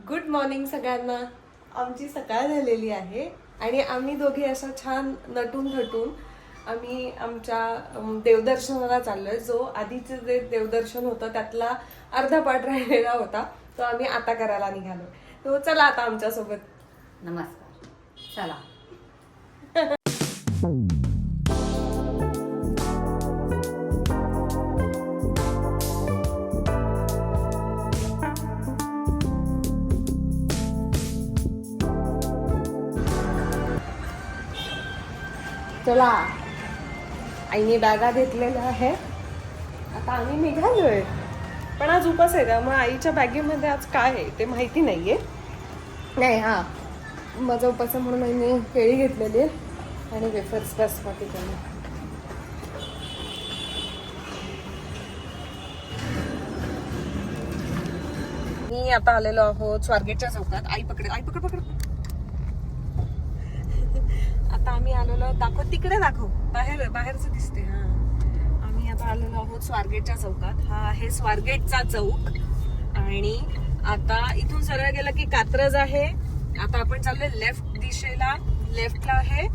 Good morning सगळ्यांना. आमची सकाळ झालेली आहे आणि आम्ही दोघे अशा छान नटून थटून आम्ही आमच्या देवदर्शनाला चाललोय. जो आधीचं जे देवदर्शन होतं त्यातला अर्धा पाठ राहिलेला होता तो आम्ही आता करायला निघालो. तो चला आता आमच्यासोबत. नमस्कार, चला. चला, आईने बॅगा घेतलेल्या आहे. आता आम्ही निघालोय. पण आज उपास आहे त्यामुळे आईच्या बॅगेमध्ये आज काय आहे ते माहिती नाहीये. नाही, हा माझा उपास आहे म्हणून आईने केळी घेतलेली आहे आणि वेफर्स बस बाकी त्यांनी. मी आता आलेलो आहोत स्वारगेटच्या चौकात. आई पकड, आई पकड पकड. आता आम्ही आलेलो, दाखव तिकडे, दाखव बाहेरचं दिसते. हा, आम्ही आता आलेलो आहोत स्वारगेटच्या चौकात. हा आहे स्वारगेटचा चौक आणि आता इथून सरळ गेलं की कात्रज आहे. आता आपण चाललोय लेफ्ट दिशेला. लेफ्टला आहे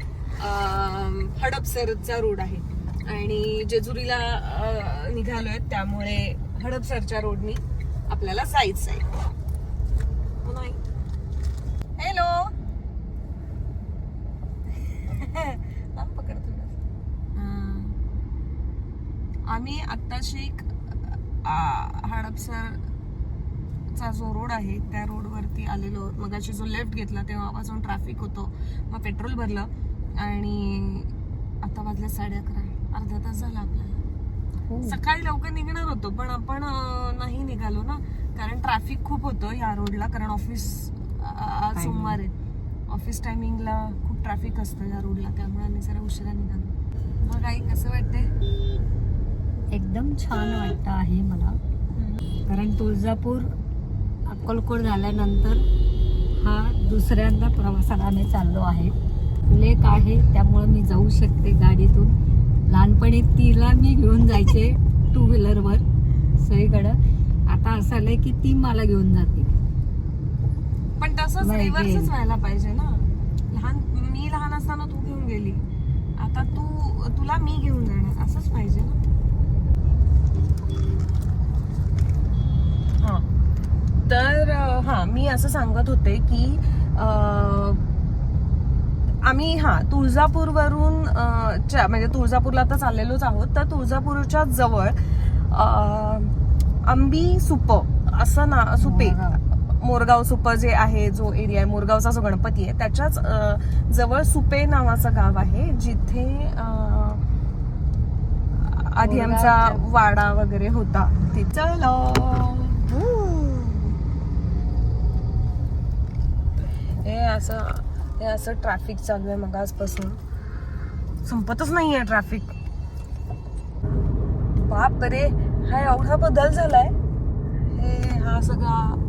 हडपसरचा रोड आहे आणि जेजुरीला निघालोय त्यामुळे हडपसरच्या रोडनी आपल्याला जायचंय. हॅलो, आम्ही आत्ताशी हडपसरचा जो रोड आहे त्या रोडवरती आलेलो. मगाशी जो लेफ्ट घेतला तेव्हापासून ट्रॅफिक होतो, मग पेट्रोल भरलं आणि आता वाजले 11:30. अर्धा तास झाला आपल्याला. सकाळी लवकर निघणार होतो पण आपण नाही निघालो ना, कारण ट्रॅफिक खूप होतं या रोडला. कारण ऑफिस आज सोमवार आहे, ऑफिस टायमिंगला खूप ट्रॅफिक असतं या रोडला, त्यामुळे आम्ही जरा उशिरा निघालो. मग आई कसं वाटतंय? एकदम छान वाटतं आहे मला, कारण तुळजापूर अक्कलकोट झाल्यानंतर हा दुसऱ्यांदा प्रवासाला आम्ही चाललो आहे. लेक आहे त्यामुळे मी जाऊ शकते गाडीतून. लहानपणी तिला मी घेऊन जायचे 2 व्हीलरवर सगळीकडं. आता असं आलंय की ती मला घेऊन जाते. पण तसंच रिव्हर्सच व्हायला पाहिजे ना. मी लहान असताना तू घेऊन गेली, आता तुला मी घेऊन जाणार, असंच पाहिजे ना. हा, तर हा मी असं सांगत होते की आम्ही तुळजापूरवरून म्हणजे तुळजापूरला आता चाललेलोच आहोत. तर तुळजापूरच्या जवळ आंबी सुप असं ना, सुपे मोरगाव सुप जे आहे, जो एरिया आहे मोरगावचा जो गणपती आहे त्याच्याच जवळ सुपे नावाचं गाव आहे, जिथे आधी आमचा वाडा वगैरे होता. हे असं ट्रॅफिक चालू आहे मग आजपासून, संपतच नाहीये ट्रॅफिक. बाप रे, हा एवढा बदल झालाय. हा सगळा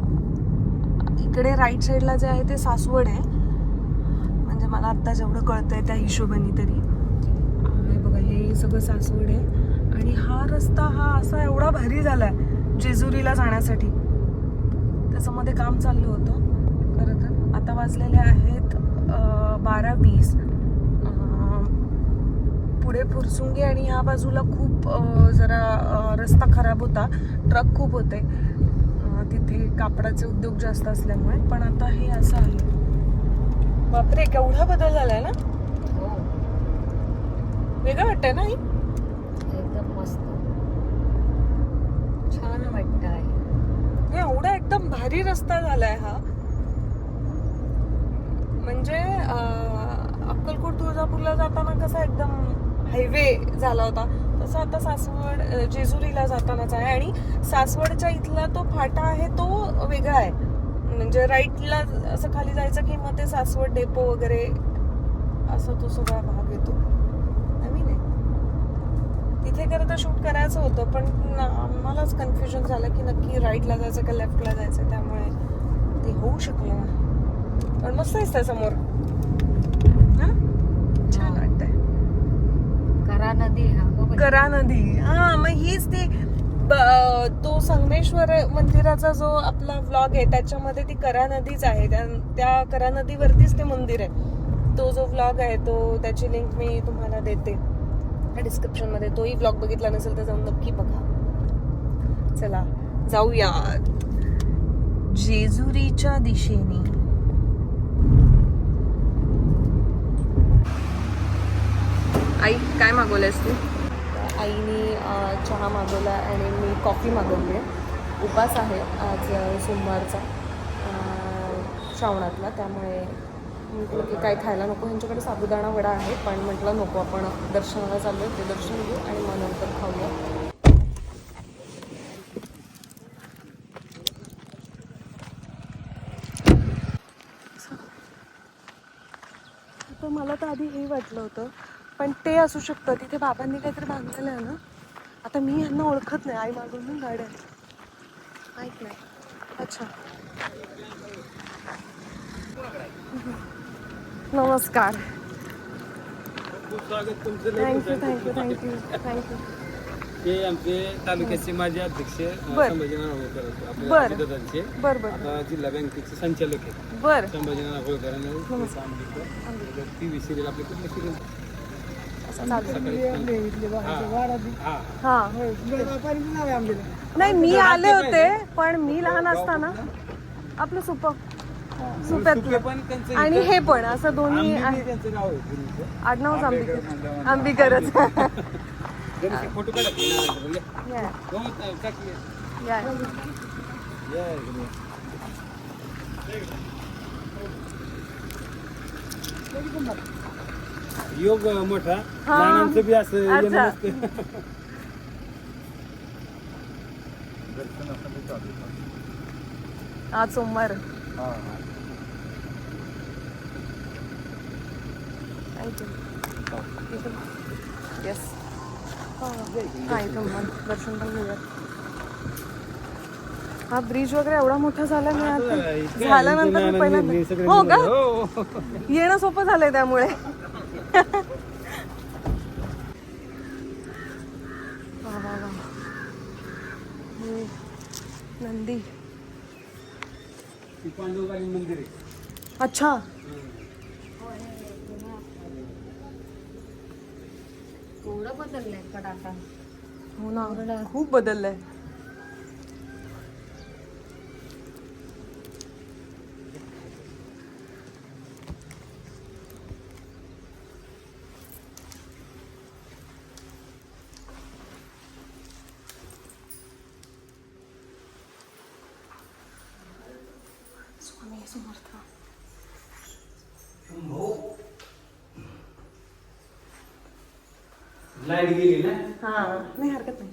इकडे राईट साईडला जे आहे ते सासवड आहे, म्हणजे मला आता जेवढं कळतंय त्या हिशोबाने तरी. बघा, हे सगळं सासवड आहे आणि हा रस्ता हा असा एवढा भारी झालाय जेजुरीला जाण्यासाठी. त्याच्यामध्ये काम चाललं होतं खरं तर. आता वाजलेले आहेत 12:20. पुढे फुरसुंगी आणि ह्या बाजूला खूप जरा रस्ता खराब होता, ट्रक खूप होते तिथे, कापडाचे उद्योग जास्त असल्यामुळे. पण आता हे असं आहे. बापरे, केवढा बदल झालाय ना. वेगळं वाटतंय ना. एकदम मस्त, छान वाटत आहे. एवढा एकदम भारी रस्ता झालाय हा. म्हणजे अक्कलकोट तुळजापूरला जाताना कसा एकदम हायवे झाला होता, तसं आता सासवड जेजुरीला जातानाच आहे. आणि सासवडच्या इथला तो फाटा आहे तो वेगळा आहे, म्हणजे राईटला असं खाली जायचं की मग ते सासवड डेपो वगैरे असं तो सगळा भाग येतो. नवीन आहे तिथे. खरं तर शूट करायचं होतं पण आम्हालाच कन्फ्युजन झालं की नक्की राईटला जायचं का लेफ्टला जायचं, त्यामुळे ते होऊ शकलं ना. पण मस्त दिसतंय समोर, छान वाटतंय. करा नदी, करा नदी. हा, मग हीच ती तो संगमेश्वर मंदिराचा जो आपला व्लॉग आहे त्याच्यामध्ये ती करा नदीच आहे. त्या करा नदीवरतीच ते मंदिर आहे. तो जो व्लॉग आहे तो त्याची लिंक मी तुम्हाला देते डिस्क्रिप्शन मध्ये. तोही व्लॉग बघितला नसेल तर जाऊन नक्की बघा. चला जाऊया जेजुरीच्या दिशेने. आई काय मागवलंयस तू? आईने चहा मागवला आणि मी कॉफी मागवली आहे. उपास आहे आज सोमवारचा श्रावणातला, त्यामुळे म्हटलं की काय खायला नको. ह्यांच्याकडे साबुदाणा वडा आहे पण म्हटलं नको, आपण दर्शनाला चाललो आहे, ते दर्शन घेऊ आणि मग नंतर खाऊया. तर मला तर आधी हे वाटलं होतं पण ते असू शकतं. तिथे बाबांनी काहीतरी बांधलेलं आहे ना. आता मी यांना ओळखत नाही. आई मागून ना गाड्या माहीत नाही. अच्छा नमस्कार. स्वागत तुमचं. Thank you thank you thank you thank you. हे आमचे तालुक्याचे माजी अध्यक्ष बर. संभाजी नारळकर आपल्या बर. दादांचे बरं बरं आता जिल्हा बँकेचे संचालक आहेत बरं. संभाजी नारळकर आणि नमस्कार. टीव्ही सिरियल आपले कुठले सिरियल हां नाही मी आले होते पण मी लहान असताना आपलं सुप्यातलं पण त्यांचं आणि हे पण असं दोन्ही आहे. त्यांचं गाव आहे पूर्वीचं. आडनावच आंबिकर आंबिकरच. जरासे फोटो काढा की नारळाचे. या, हो, काकी. या. या, योग मोठा हा. लहानांचं बी असं येणं अच्छा. नसतं. आज सोमवार. थँक्यू. येस हा इथून मग दर्शन पण घेऊया. हा ब्रिज वगैरे एवढा मोठा झाला मी आता झाल्यानंतर मी पहिल्यांदा. हो का? येणं सोपं झालंय त्यामुळे. वा वा वा. हे नंदी. पांडवकाली मंदिर आहे. अच्छा थोडं बदललंय पण आता. हो ना खूप बदललंय. स्वामी समर्थ. लाईट गेली ना हा नाही हरकत नाही.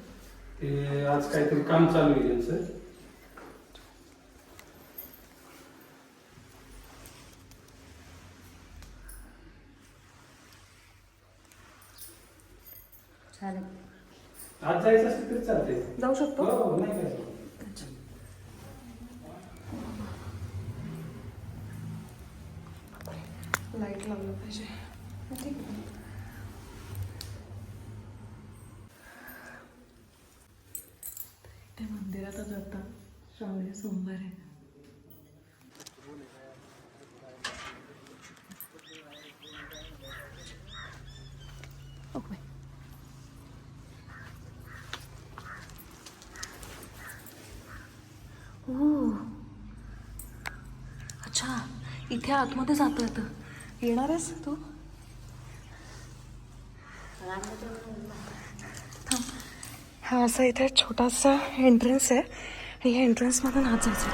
ते आज काहीतरी काम चालू आहे त्यांचं. चालेल. आज जायचं असेल तरी चालतंय. जाऊ शकतो. हो, नाही काय. लाईट लावलं पाहिजे. ठीक आहे. त्या मंदिरात जाता श्रावणी सोमवार आहे. ओके. अच्छा इथे आतमध्ये जातो येतं. येणार आहेस तू? हा असा इथे छोटासा एंट्रन्स आहे आणि ह्या एंट्रन्समधून आत जायचं.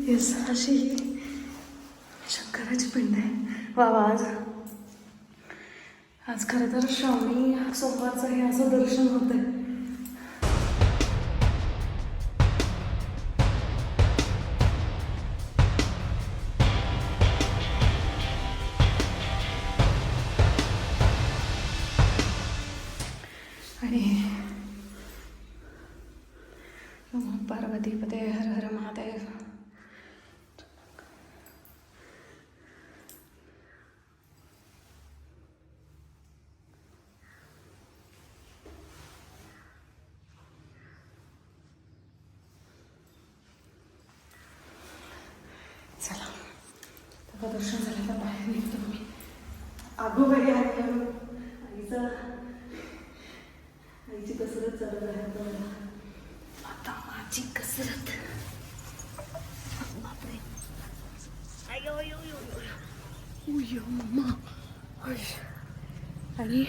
येस अशी शंकराची पिंड आहे. वा आज आज खरं तर श्रावणी सोमवारचं हे असं दर्शन होत आहे. आणि नमो पार्वतीपते हर हर महादेव. चला आता दर्शन झालं तर बाहेर निघतो मी. आगोबाई आहे आईची कसरत चालू आहे आता माझी कसरत. बापरे अयो यो यो यो यो मम्मा. आणि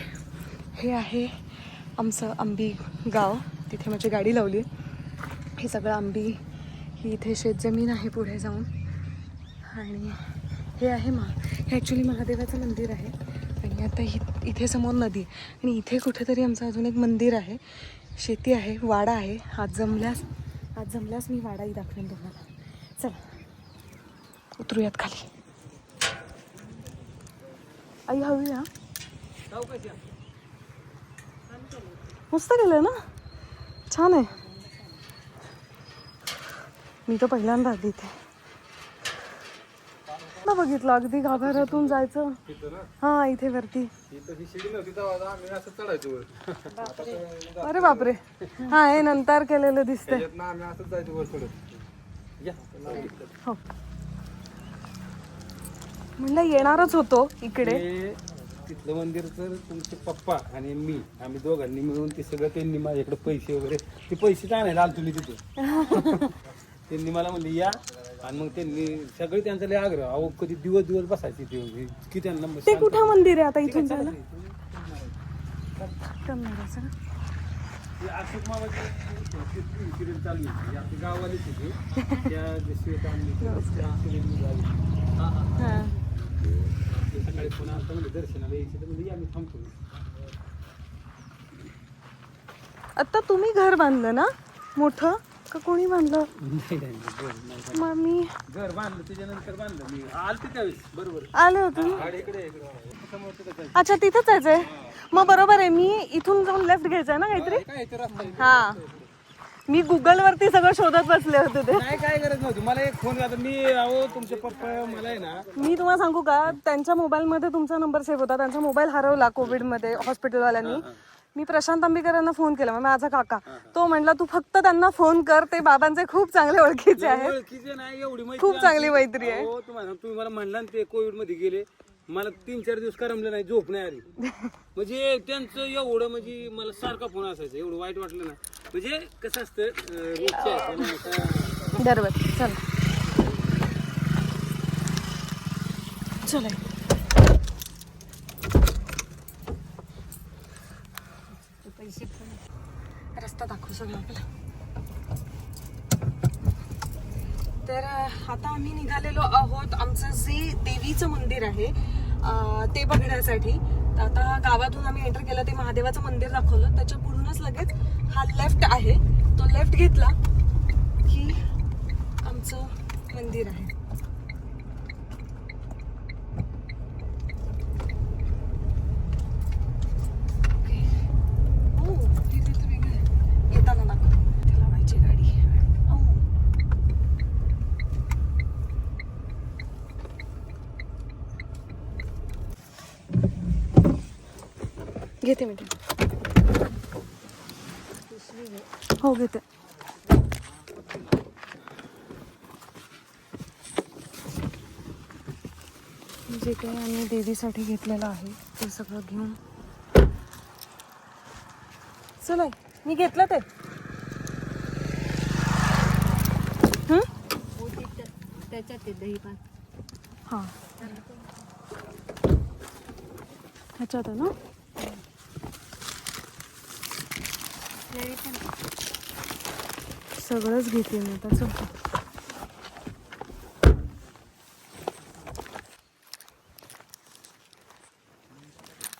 हे आहे आमचं आंबी गाव. तिथे माझी गाडी लावली. हे सगळं आंबी ही इथे शेतजमीन आहे पुढे जाऊन. आणि हे आहे हे ॲक्च्युली महादेवाचं मंदिर आहे. आणि आता इथे समोर नदी आहे आणि इथे कुठेतरी आमचं अजून एक मंदिर आहे. शेती आहे, वाडा आहे. आज जमल्यास मी वाडाही दाखवेन तुम्हाला. चला उतरूयात खाली. आई हवी हा मस्त केलं ना, छान आहे. मी तर पहिल्यांदा आली इथे ना, बघितलं अगदी गाभाऱ्यातून जायचं. हा इथे वरती. अरे बापरे. हा हे नंतर केलेलं दिसतंय. हो म्हणलं येणारच होतो इकडे. तिथलं मंदिर तर तुमचे पप्पा आणि मी आम्ही दोघांनी मिळून ते सगळं त्यांनी माझ्याकडे पैसे वगैरे ते पैसे आणायला आलो तुम्ही तिथे. त्यांनी मला म्हणले या. आणि मग त्यांनी सगळे त्यांचा लय आग्रह. अहो कधी दिवस बसायचे ते की त्यांना. ते कुठं मंदिर आहे आता इथून जायला? अशोक मामाची चालू आहे आपल्या गावाला तिथे सकाळी पुन्हा आता म्हणजे दर्शनाला यायचं तर म्हणजे आम्ही थांबतो. आता तुम्ही घर बांधलं ना मोठं का कोणी बांधलं? मग मी घर बांधलं त्याच्यानंतर बांधलं मी आलते त्यावेळेस बरोबर आले होते ना. इकडे अच्छा तिथंच जायचंय. मग बरोबर आहे. मी इथून जाऊन लेफ्ट घ्यायचंय ना काहीतरी. हा मी गुगल वरती सगळं शोधत बसले होते ते. नाही काय गरज नव्हती. मला एक फोन आता मी अहो तुमचे पप्पा मला आहे ना. मी तुम्हाला सांगू का, त्यांच्या मोबाईलमध्ये तुमचा नंबर सेव्ह होता. त्यांचा मोबाईल हरवला कोविडमध्ये हॉस्पिटलवाल्यांनी. मी प्रशांत आंबेकरांना फोन केला, मग माझा काका. तो म्हणला तू फक्त त्यांना फोन कर, ते बाबांचे खूप चांगले ओळखीचे आहेत. ओळखीचे नाही एवढी मैत्री खूप चांगली मैत्री आहे. हो तुम्ही मला म्हणला ना ते कोविड मध्ये गेले. मला 3-4 दिवस करमलं नाही, झोप नाही आली. म्हणजे त्यांचं एवढं म्हणजे मला सारखा फोन असायचा. एवढं वाईट वाटलं ना. म्हणजे कसं असतं बरोबर. चला रस्ता दाखवू सगळं आपल्याला. तर आता आम्ही निघालेलो आहोत आमचं जे देवीचं मंदिर आहे ते बघण्यासाठी. तर आता गावातून आम्ही एंटर केलं, ते महादेवाचं मंदिर दाखवलं. त्याच्या पुढूनच लगेच हा लेफ्ट आहे. तो लेफ्ट घेतला की आमचं मंदिर आहे. येताना दाखव त्याला व्हायची गाडी. घेते मी ते. हो घेते. जे काही आम्ही देवीसाठी घेतलेलं आहे ते सगळं घेऊन चला. मी घेतलं ते. त्याच्यात दही पान. हां ह्याच्यात आहे ना. सगळंच घेते मी आता. चल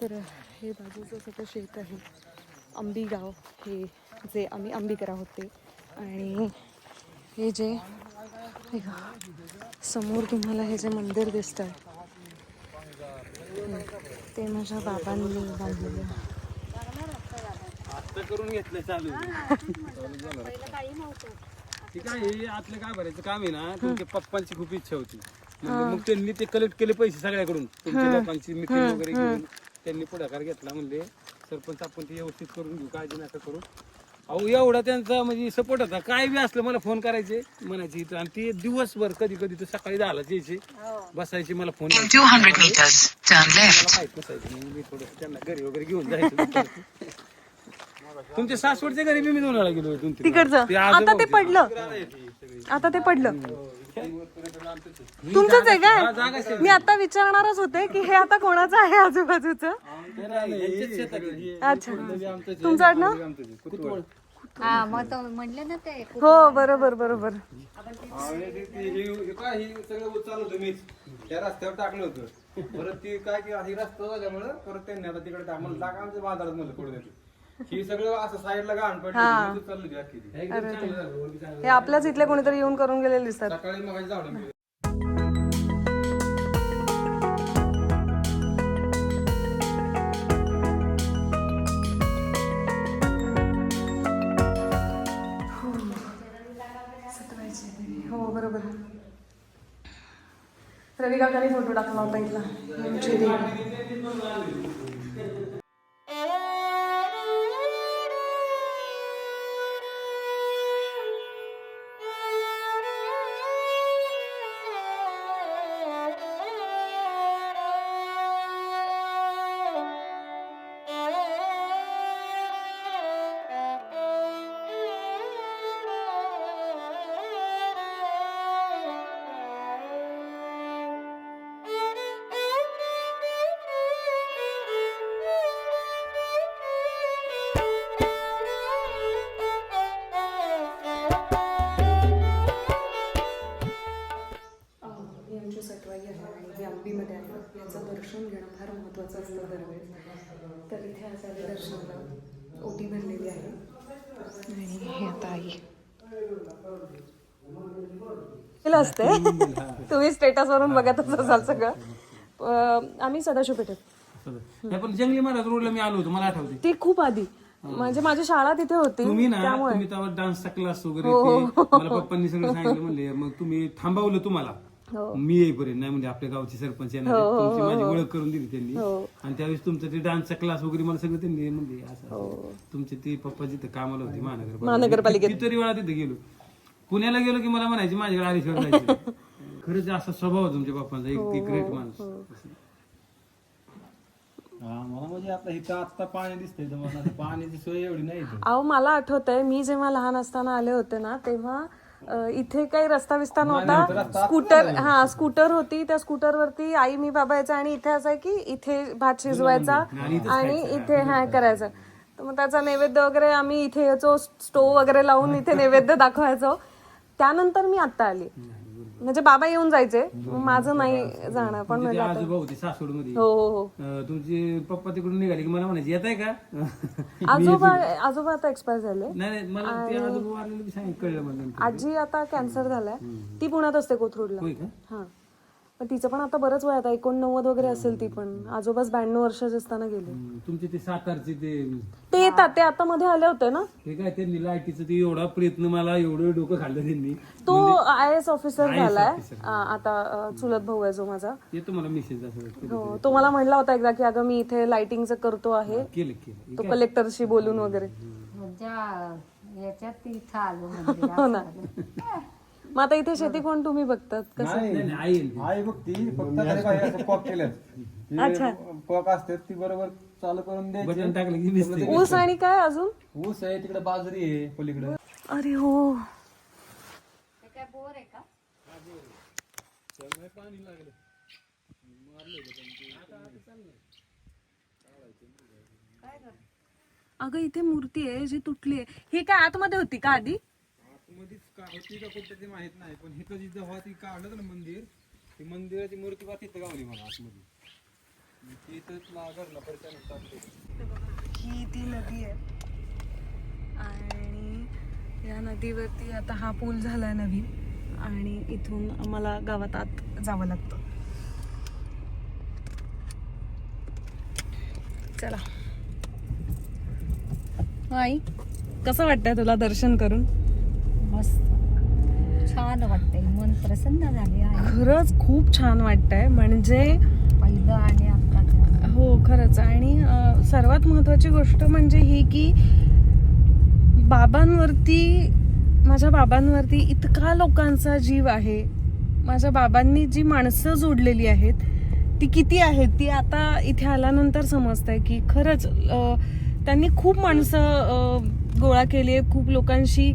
तर हे बाजूचं सगळं शेत आहे. आंबी गाव हे जे आम्ही आंबीकर आहोत ते. आणि हे जे समोर तुम्हाला हे जे मंदिर दिसतंय ते माझ्या बाबांनी बांधलेलं. आता करून घेतलं चालू. ठीक आहे. हे आतलं काय भरायचं काम आहे ना. तुमच्या पप्पांची खूप इच्छा होती. मग त्यांनी ते कलेक्ट केले पैसे सगळ्याकडून. तुमच्या लोकांची मिटिंग वगैरे घेऊन त्यांनी पुढाकार घेतला. म्हणले सरपंच आपण ते व्यवस्थित करून घेऊ, काळजी नका करू. अहो एवढा त्यांचा म्हणजे सपोर्ट होता, काय बी असलं मला फोन करायचे म्हणायचे इथं, आणि ते दिवसभर कधी कधी तर सकाळी 10ला यायचे बसायचे, मला फोन मला माहित नसायचं, मग मी थोडं त्यांना घरी वगैरे घेऊन जायचं. तुमच्या सासवडच्या घरी बी मी 2 वेळा गेलो तिकडचं आता ते पडलं, आता ते पडलं. तुमचंच आहे काय? मी आता विचारणारच होते की हे आता कोणाचं आहे आजूबाजूचं. अच्छा, तुमचं आडनाव? हा मग तो म्हणले ना ते हो बरोबर बरोबर. त्या रस्त्यावर टाकलं होतं, परत ती काय की ही रस्ता झाल्यामुळे परत त्यांनी आता तिकडे टाकलं, लागा आमच्या बाजारात म्हणलं पुढे ही सगळं असं साईडला घाण पडली चालली होती. हे आपल्याच इथले कोणीतरी येऊन करून गेलेले दिसतात. सकाळी मग जाऊन हो बरोबर. रवी काकाने फोटो टाकला होता इथला. आमची देवी. आंबीमध्ये आहे, याचं दर्शन घेणं फार महत्त्वाचं असतं दरवेळेस. तर इथे आज आले दर्शनाला, ओटी भरलेली आहे आणि हे आता आई केलं असते. तुम्ही स्टेटसवरून बघतच असाल सगळं. आम्ही सदाशिव पेठेत, पण जंगली महाराज रोडला मी आलो होतो, मला आठवते. ते खूप आधी, म्हणजे माझी शाळा तिथे होती. तुम्ही ना तुम्ही तेव्हा डान्सचा क्लास वगैरे ते मला पप्पांनी सगळं सांगितलं, म्हणले मग तुम्ही थांबवलं तुम्हाला मी येईपर्यंत, नाही म्हणजे आपल्या गावचे सरपंच येणार आहेत, तुमची माझी ओळख करून दिली त्यांनी. आणि त्यावेळेस तुमचं ते डान्सचा क्लास वगैरे मला सगळं त्यांनी म्हणजे असं तुमचे ते पप्पा जिथं कामाला होते महानगरपालिकेत, कितीतरी वेळा तिथे गेलो. पुण्याला गेलो की मला म्हणायचे माझ्याकडे आलेश्वर जायचं. खरंच असा स्वभाव तुमच्या पप्पांचा, एक ग्रेट माणूस. मला म्हणजे आता इथं आता पाणी दिसतंय, तर पाण्याची सोय एवढी नाही. अहो मला आठवतंय मी जेव्हा लहान असताना आले होते ना, तेव्हा इथे काही रस्ता विस्ता नव्हता. स्कूटर होती, त्या स्कूटरवरती आई मी बाबा यायचा आणि इथे असं की इथे भात शिजवायचा आणि इथे करायचं. तर मग त्याचा नैवेद्य वगैरे आम्ही इथे यायचो, स्टोव वगैरे लावून इथे नैवेद्य दाखवायचो. त्यानंतर मी आता आली, म्हणजे बाबा येऊन जायचे, माझं नाही जाणं. पण आजोबा होते सासवडमध्ये. हो हो हो. तुमचे पप्पा तिकडून निघाले की मला म्हणायचे येत आहे का? आजोबा आता एक्सपायर झाले. नाही मला ते आजोबा वारलेलं सांगितलं, कळलं मला. आजी आता कॅन्सर झालाय, ती पुण्यात असते कोथरूडला. हा, पण तिचं पण आता बरंच वय, आता 89 वगैरे असेल ती पण. आजोबाच 92 वर्षाचे असताना गेले. तुमचे ते सातारचे ते येतात, ते आता मध्ये आले होते ना. हे काय त्यांनी लाईटीचं ते एवढा प्रयत्न, मला एवढं डोकं खाल्लं त्यांनी. तो IAS ऑफिसर झालाय आता, चुलत भाऊ आहे जो माझा. येतो मला मेसेज असं. हो, तो मला म्हणला होता एकदा की अगं मी इथे लाइटिंगचं करतो आहे, केलं तो कलेक्टरशी बोलून वगैरे. याच्यात इथं आलो हो ना. मग आता इथे शेती कोण तुम्ही बघतात? कसं आई बघती, फक्त पॉक केल्यात. अच्छा, पॉक असतात ती बरोबर चालू करून द्यायची, टाकलं की ऊस आणि काय अजून? ऊस आहे तिकडे, बाजरी आहे पलीकडे. अरे हो, काय बोर आहे का? अगं इथे मूर्ती आहे जी तुटली आहे. ही काय आतमध्ये होती का आधी? आतमध्येच का होती का कुठं ते माहित नाही, पण हिथं जिथं हवा ती काढलं ना मंदिर, ती मंदिराची मूर्ती बा तिथं गावली मला आतमध्ये. ही ती नदी आहे आणि या नदीवरती आता हा पूल झालाय नवीन, आणि इथून आम्हाला गावात आत जावं लागतं. चला. आई, कसं वाटतंय तुला दर्शन करून? मस्त, छान वाटतंय, मन प्रसन्न झाले आहे. खरंच खूप छान वाटतंय, म्हणजे पहिलं आणि आता. हो खरंच. आणि सर्वात महत्वाची गोष्ट म्हणजे ही की माझ्या बाबांवरती इतका लोकांचा जीव आहे. माझ्या बाबांनी जी माणसं जोडलेली आहेत ती किती आहेत ती आता इथे आल्यानंतर समजतंय की खरंच त्यांनी खूप माणसं गोळा केली आहे, खूप लोकांशी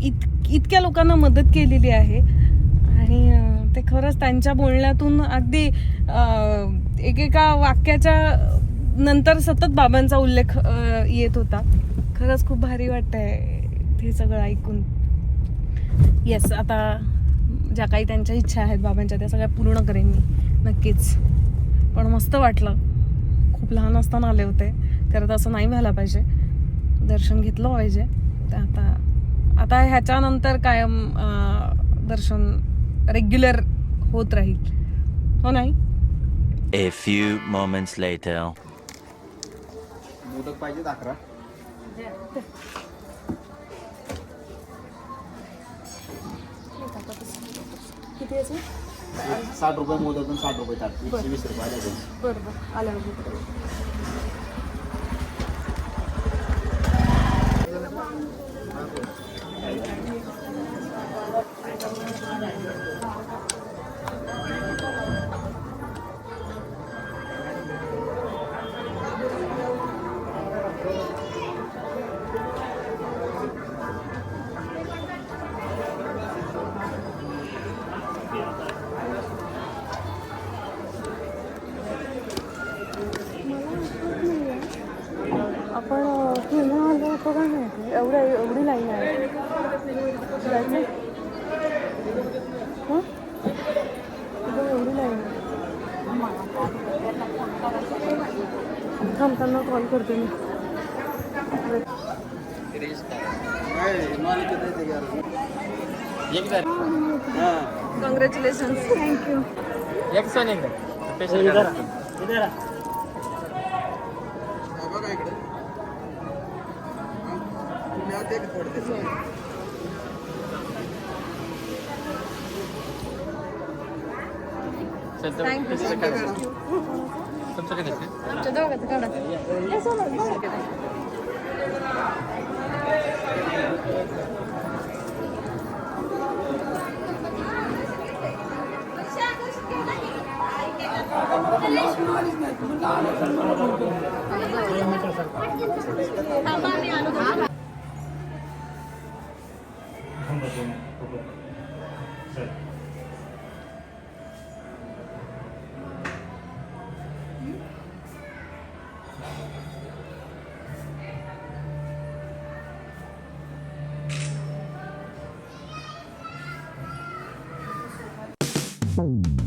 इतक्या लोकांना मदत केलेली आहे. आणि ते खरंच त्यांच्या बोलण्यातून अगदी एकेका वाक्याच्या नंतर सतत बाबांचा उल्लेख येत होता. खरंच खूप भारी वाटतंय ते सगळं ऐकून. येस, आता ज्या काही त्यांच्या इच्छा आहेत बाबांच्या त्या सगळ्या पूर्ण करेन मी नक्कीच. पण मस्त वाटलं. खूप लहान असताना आले होते, खरं तर असं नाही व्हायला पाहिजे. दर्शन घेतलं पाहिजे. तर आता ह्याच्यानंतर कायम दर्शन रेग्युलर होत राहील, हो नाही? A few moments later. Modak पाहिजे 11. किती याचं? 60 रुपये मोदक आणि 60 रुपये ताट, 120 रुपये आले. बरं आल्यावर. आपण केव्हा आलो होतो काय माहिती, एवढी लाईन आहे. जायचं हां, एवढी लाईन आहे. थांबताना कॉल करते मी. कॉंग्रॅच्युलेशन. थँक्यू. तुमच्या दोघांचं काढा. Boom.